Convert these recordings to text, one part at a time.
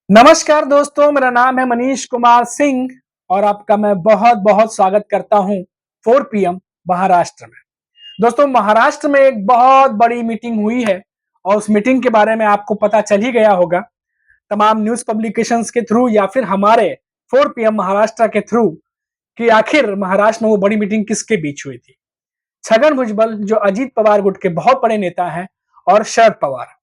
नमस्कार दोस्तों, मेरा नाम है मनीष कुमार सिंह और आपका मैं बहुत बहुत स्वागत करता हूं 4 पीएम महाराष्ट्र में। दोस्तों, महाराष्ट्र में एक बहुत बड़ी मीटिंग हुई है और उस मीटिंग के बारे में आपको पता चल ही गया होगा तमाम न्यूज पब्लिकेशंस के थ्रू या फिर हमारे 4 पीएम महाराष्ट्र के थ्रू कि आखिर महाराष्ट्र में वो बड़ी मीटिंग किसके बीच हुई थी। छगन भुजबल जो अजीत पवार गुट के बहुत बड़े नेता हैं और शरद पवार।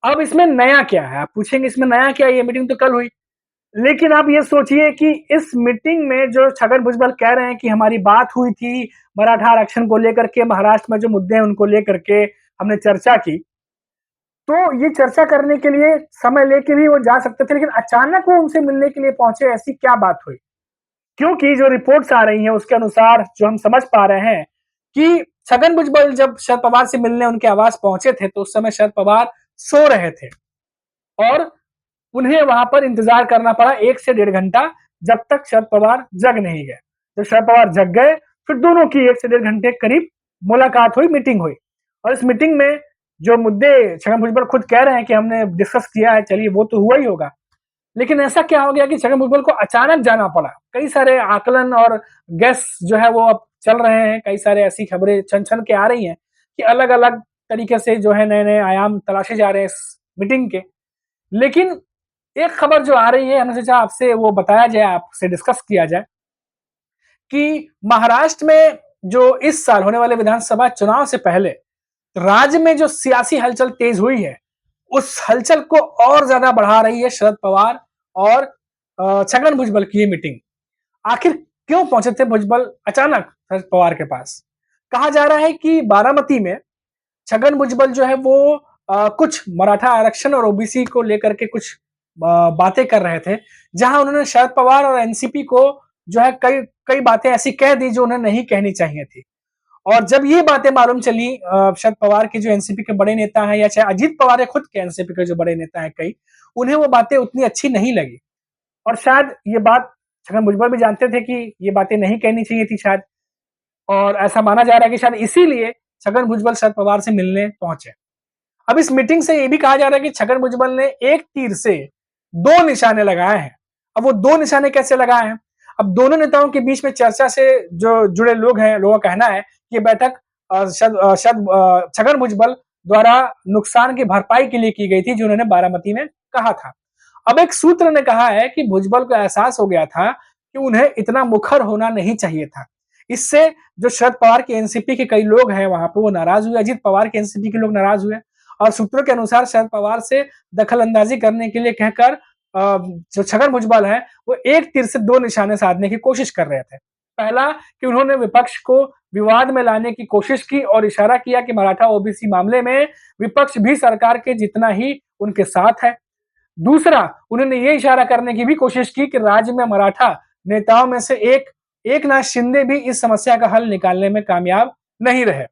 अब इसमें नया क्या है? आप पूछेंगे इसमें नया क्या है? ये मीटिंग तो कल हुई। लेकिन आप ये सोचिए कि इस मीटिंग में जो छगन भुजबल कह रहे हैं कि हमारी बात हुई थी मराठा आरक्षण को लेकर के, महाराष्ट्र में जो मुद्दे हैं उनको लेकर के हमने चर्चा की। तो ये चर्चा करने के लिए समय लेके भी वो जा सकते थे, लेकिन अचानक वो उनसे मिलने के लिए पहुंचे, ऐसी क्या बात हुई? क्योंकि जो रिपोर्ट्स आ रही हैं उसके अनुसार जो हम समझ पा रहे हैं कि छगन भुजबल जब शरद पवार से मिलने उनके आवास पहुंचे थे तो उस समय शरद पवार सो रहे थे और उन्हें वहां पर इंतजार करना पड़ा 1 से 1.5 घंटा, जब तक शरद पवार जग नहीं गए। जब शरद पवार जग गए फिर दोनों की 1 से 1.5 घंटे करीब मुलाकात हुई, मीटिंग हुई। और इस मीटिंग में जो मुद्दे छगन भुजबल खुद कह रहे हैं कि हमने डिस्कस किया है, चलिए वो तो हुआ ही होगा। लेकिन ऐसा क्या हो गया कि छगन भुजबल को अचानक जाना पड़ा? कई सारे आकलन और गैस जो है वो अब चल रहे हैं, कई सारे ऐसी खबरें छन छन के आ रही हैं कि अलग अलग तरीके से जो है नए नए आयाम तलाशे जा रहे हैं इस मीटिंग के। लेकिन एक खबर जो आ रही है, हमने सोचा आपसे वो बताया जाए, आपसे डिस्कस किया जाए कि महाराष्ट्र में जो इस साल होने वाले विधानसभा चुनाव से पहले राज्य में जो सियासी हलचल तेज हुई है, उस हलचल को और ज्यादा बढ़ा रही है शरद पवार और छगन भुजबल की ये मीटिंग। आखिर क्यों पहुंचे थे भुजबल अचानक शरद पवार के पास? कहा जा रहा है कि बारामती में छगन भुजबल जो है वो कुछ मराठा आरक्षण और ओबीसी को लेकर के कुछ बातें कर रहे थे, जहां उन्होंने शरद पवार और एनसीपी को जो है कई कई बातें ऐसी कह दी जो उन्हें नहीं कहनी चाहिए थी। और जब ये बातें मालूम चली शरद पवार के जो एनसीपी के बड़े नेता हैं या चाहे अजीत पवार है खुद के एनसीपी के जो बड़े नेता हैं कई, उन्हें वो बातें उतनी अच्छी नहीं लगी। और शायद ये बात छगन भुजबल भी जानते थे कि ये बातें नहीं कहनी चाहिए थी शायद, और ऐसा माना जा रहा है कि शायद इसीलिए छगन भुजबल शरद पवार से मिलने पहुंचे। अब इस मीटिंग से ये भी कहा जा रहा है कि छगन भुजबल ने एक तीर से 2 निशाने लगाए हैं। अब वो 2 निशाने कैसे लगाए हैं? अब दोनों नेताओं के बीच में चर्चा से जो जुड़े लोग हैं, लोगों का कहना है कि ये बैठक छगन भुजबल द्वारा नुकसान की भरपाई के लिए की गई थी, जो उन्होंने बारामती में कहा था। अब एक सूत्र ने कहा है कि भुजबल को एहसास हो गया था कि उन्हें इतना मुखर होना नहीं चाहिए था। इससे जो शरद पवार के एनसीपी के कई लोग हैं वहां पे वो नाराज हुए, अजीत पवार के एनसीपी के लोग नाराज हुए और सूत्रों के अनुसार शरद पवार से दखल अंदाजी करने के लिए कहकर जो छगन भुजबल है वो एक तीर से 2 निशाने साधने की कोशिश कर रहे थे। पहला कि उन्होंने विपक्ष को विवाद में लाने की कोशिश की और इशारा किया कि मराठा ओबीसी मामले में विपक्ष भी सरकार के जितना ही उनके साथ है। दूसरा, उन्होंने ये इशारा करने की भी कोशिश की कि राज्य में मराठा नेताओं में से एकनाथ शिंदे भी इस समस्या का हल निकालने में कामयाब नहीं रहे।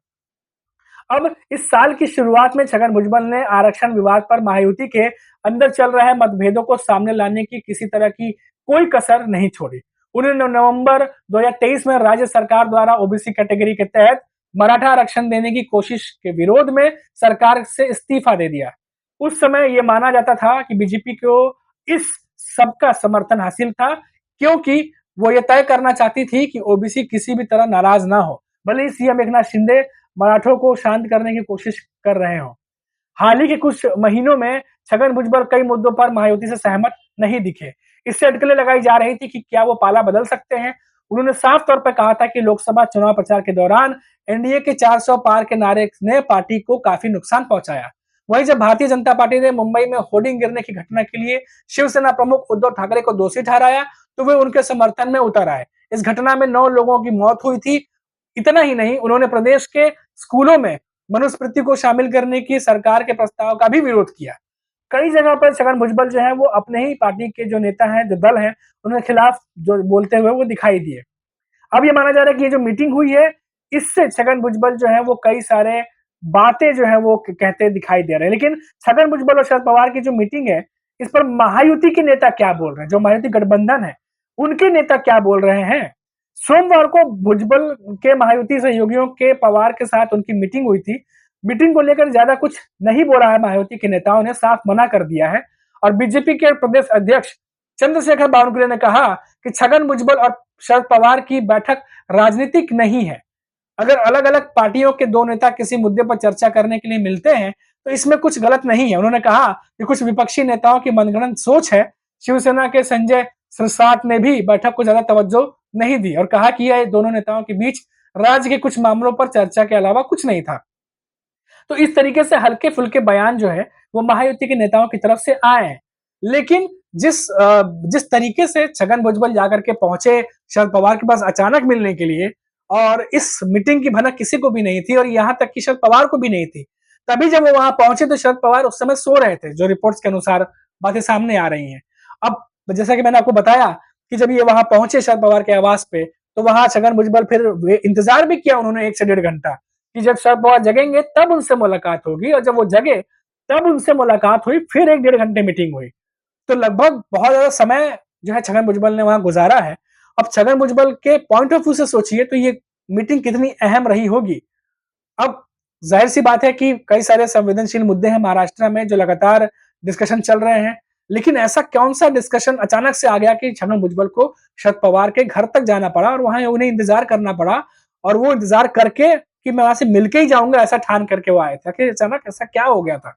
अब इस साल की शुरुआत में छगन भुजबल ने आरक्षण विवाद पर महायुति के अंदर चल रहे मतभेदों को सामने लाने की किसी तरह की कोई कसर नहीं छोड़ी। उन्होंने नवंबर 2023 में राज्य सरकार द्वारा ओबीसी कैटेगरी के तहत मराठा आरक्षण देने की कोशिश के विरोध में सरकार से इस्तीफा दे दिया। उस समय यह माना जाता था कि बीजेपी को इस सबका समर्थन हासिल था, क्योंकि वो ये तय करना चाहती थी कि ओबीसी किसी भी तरह नाराज ना हो, भले ही सीएम एकनाथ शिंदे मराठों को शांत करने की कोशिश कर रहे हो। हाल ही के कुछ महीनों में छगन भुजबल कई मुद्दों पर महायुति से सहमत नहीं दिखे। इससे अटकलें लगाई जा रही थी कि क्या वो पाला बदल सकते हैं। उन्होंने साफ तौर पर कहा था कि लोकसभा चुनाव प्रचार के दौरान एनडीए के 400 पार के नारे ने पार्टी को काफी नुकसान पहुंचाया। वहीं जब भारतीय जनता पार्टी ने मुंबई में होर्डिंग गिरने की घटना के लिए शिवसेना प्रमुख उद्धव ठाकरे को दोषी ठहराया तो वे उनके समर्थन में उतर आए। इस घटना में 9 लोगों की मौत हुई थी। इतना ही नहीं, उन्होंने प्रदेश के स्कूलों में मनुस्मृति को शामिल करने की सरकार के प्रस्ताव का भी विरोध किया। कई जगह पर छगन भुजबल जो है वो अपने ही पार्टी के जो नेता हैं, जो दल हैं, उनके खिलाफ जो बोलते हुए वो दिखाई दिए। अब ये माना जा रहा है कि ये जो मीटिंग हुई है इससे छगन भुजबल जो है वो कई सारे बातें जो है वो कहते दिखाई दे रहे हैं। लेकिन छगन भुजबल और शरद पवार की जो मीटिंग है इस पर महायुति के नेता क्या बोल रहे हैं, जो महायुति गठबंधन है उनके नेता क्या बोल रहे हैं? सोमवार को भुजबल के महायुति सहयोगियों के पवार के साथ उनकी मीटिंग हुई थी। मीटिंग को लेकर ज्यादा कुछ नहीं बोला है, महायुति के नेताओं ने साफ मना कर दिया है। और बीजेपी के प्रदेश अध्यक्ष चंद्रशेखर बावनकुले ने कहा कि छगन भुजबल और शरद पवार की बैठक राजनीतिक नहीं है। अगर अलग अलग पार्टियों के दो नेता किसी मुद्दे पर चर्चा करने के लिए मिलते हैं तो इसमें कुछ गलत नहीं है। उन्होंने कहा कि कुछ विपक्षी नेताओं की मनगढ़ंत सोच है। शिवसेना के संजय सिरसाट ने भी बैठक को ज्यादा तवज्जो नहीं दी और कहा कि यह दोनों नेताओं के बीच राज्य के कुछ मामलों पर चर्चा के अलावा कुछ नहीं था। तो इस तरीके से हल्के फुल्के बयान जो है वो महायुति के नेताओं की तरफ से आए हैं। लेकिन जिस तरीके से छगन भुजबल जाकर के पहुंचे शरद पवार के पास अचानक मिलने के लिए, और इस मीटिंग की भनक किसी को भी नहीं थी और यहाँ तक कि शरद पवार को भी नहीं थी। तभी जब वो वहां पहुंचे तो शरद पवार उस समय सो रहे थे, जो रिपोर्ट्स के अनुसार बातें सामने आ रही हैं। अब जैसा कि मैंने आपको बताया कि जब ये वहां पहुंचे शरद पवार के आवास पे, तो वहां छगन भुजबल फिर इंतजार भी किया उन्होंने 1 से 1.5 घंटा कि जब शरद पवार जगेंगे तब उनसे मुलाकात होगी, और जब वो जगे तब उनसे मुलाकात हुई। फिर 1 डेढ़ घंटे मीटिंग हुई। तो लगभग बहुत ज्यादा समय जो है छगन भुजबल ने वहां गुजारा है। अब छगन भुजबल के पॉइंट ऑफ व्यू से सोचिए तो ये मीटिंग कितनी अहम रही होगी। अब जाहिर सी बात है कि कई सारे संवेदनशील मुद्दे हैं महाराष्ट्र में जो लगातार डिस्कशन चल रहे हैं, लेकिन ऐसा कौन सा डिस्कशन अचानक से आ गया कि छगन भुजबल को शरद पवार के घर तक जाना पड़ा और वहां उन्हें इंतजार करना पड़ा, और वो इंतजार करके कि मैं वहां से मिलके ही जाऊंगा ऐसा ठान करके वो आए थे कि अचानक ऐसा क्या हो गया था।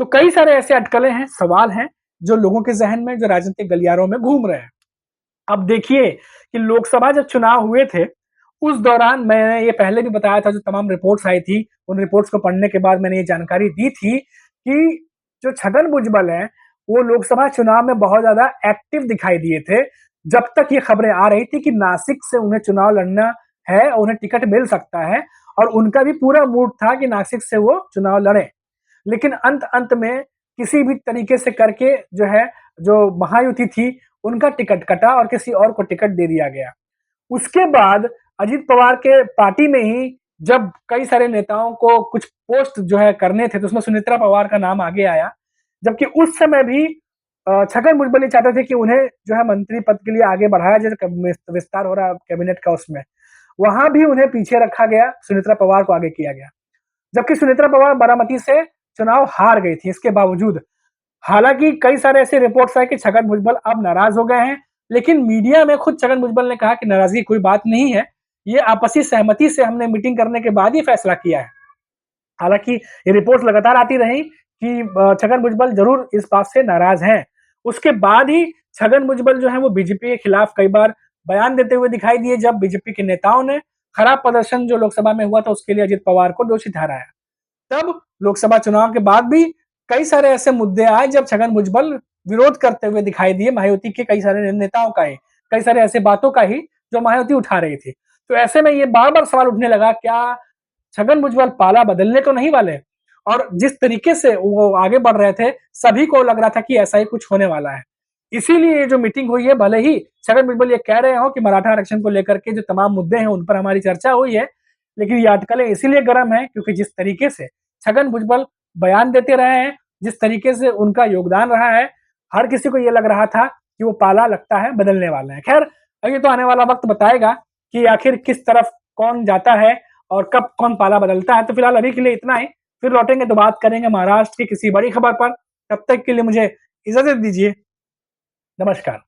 तो कई सारे ऐसे अटकलें हैं, सवाल हैं जो लोगों के जहन में, जो राजनीतिक गलियारों में घूम रहे हैं। अब देखिए कि लोकसभा जब चुनाव हुए थे उस दौरान मैंने ये पहले भी बताया था, जो तमाम रिपोर्ट्स आई थी उन रिपोर्ट्स को पढ़ने के बाद मैंने ये जानकारी दी थी कि जो छगन भुजबल है वो लोकसभा चुनाव में बहुत ज्यादा एक्टिव दिखाई दिए थे। जब तक ये खबरें आ रही थी कि नासिक से उन्हें चुनाव लड़ना है, उन्हें टिकट मिल सकता है, और उनका भी पूरा मूड था कि नासिक से वो चुनाव लड़े। लेकिन अंत अंत में किसी भी तरीके से करके जो है, जो महायुति थी उनका टिकट कटा और किसी और को टिकट दे दिया गया। उसके बाद अजीत पवार के पार्टी में ही जब कई सारे नेताओं को कुछ पोस्ट जो है करने थे तो उसमें सुनेत्रा पवार का नाम आगे आया, जबकि उस समय भी छगन भुजबल ये चाहते थे कि उन्हें जो है मंत्री पद के लिए आगे बढ़ाया जाए, विस्तार हो रहा कैबिनेट का उसमें, वहां भी उन्हें पीछे रखा गया, सुनेत्रा पवार को आगे किया गया। जबकि सुनेत्रा पवार बारामती से चुनाव हार गई थी इसके बावजूद। हालांकि कई सारे ऐसे रिपोर्ट्स आए कि छगन भुजबल अब नाराज हो गए हैं, लेकिन मीडिया में खुद छगन भुजबल ने कहा कि नाराजगी कोई बात नहीं है, ये आपसी सहमति से हमने मीटिंग करने के बाद ही फैसला किया है। हालांकि ये रिपोर्ट्स लगातार आती रही कि छगन भुजबल जरूर इस बात से नाराज हैं। उसके बाद ही छगन भुजबल जो है वो बीजेपी के खिलाफ कई बार बयान देते हुए दिखाई दिए, जब बीजेपी के नेताओं ने खराब प्रदर्शन जो लोकसभा में हुआ था उसके लिए अजित पवार को दोषी ठहराया। तब लोकसभा चुनाव के बाद भी कई सारे ऐसे मुद्दे आए जब छगन भुजबल विरोध करते हुए दिखाई दिए महायुति के कई सारे नेताओं का ही, कई सारे ऐसे बातों का ही जो महायुति उठा रही थी। तो ऐसे में ये बार बार सवाल उठने लगा, क्या छगन भुजबल पाला बदलने तो नहीं वाले? और जिस तरीके से वो आगे बढ़ रहे थे सभी को लग रहा था कि ऐसा ही कुछ होने वाला है। इसीलिए ये जो मीटिंग हुई है, भले ही छगन भुजबल ये कह रहे हो कि मराठा आरक्षण को लेकर के जो तमाम मुद्दे हैं उन पर हमारी चर्चा हुई है, लेकिन ये अटकलें इसीलिए गर्म है क्योंकि जिस तरीके से छगन भुजबल बयान देते रहे हैं, जिस तरीके से उनका योगदान रहा है, हर किसी को ये लग रहा था कि वो पाला लगता है बदलने वाला है। खैर, ये तो आने वाला वक्त बताएगा कि आखिर किस तरफ कौन जाता है और कब कौन पाला बदलता है। तो फिलहाल अभी के लिए इतना ही, फिर लौटेंगे तो बात करेंगे महाराष्ट्र की किसी बड़ी खबर पर। तब तक के लिए मुझे इजाजत दीजिए। नमस्कार।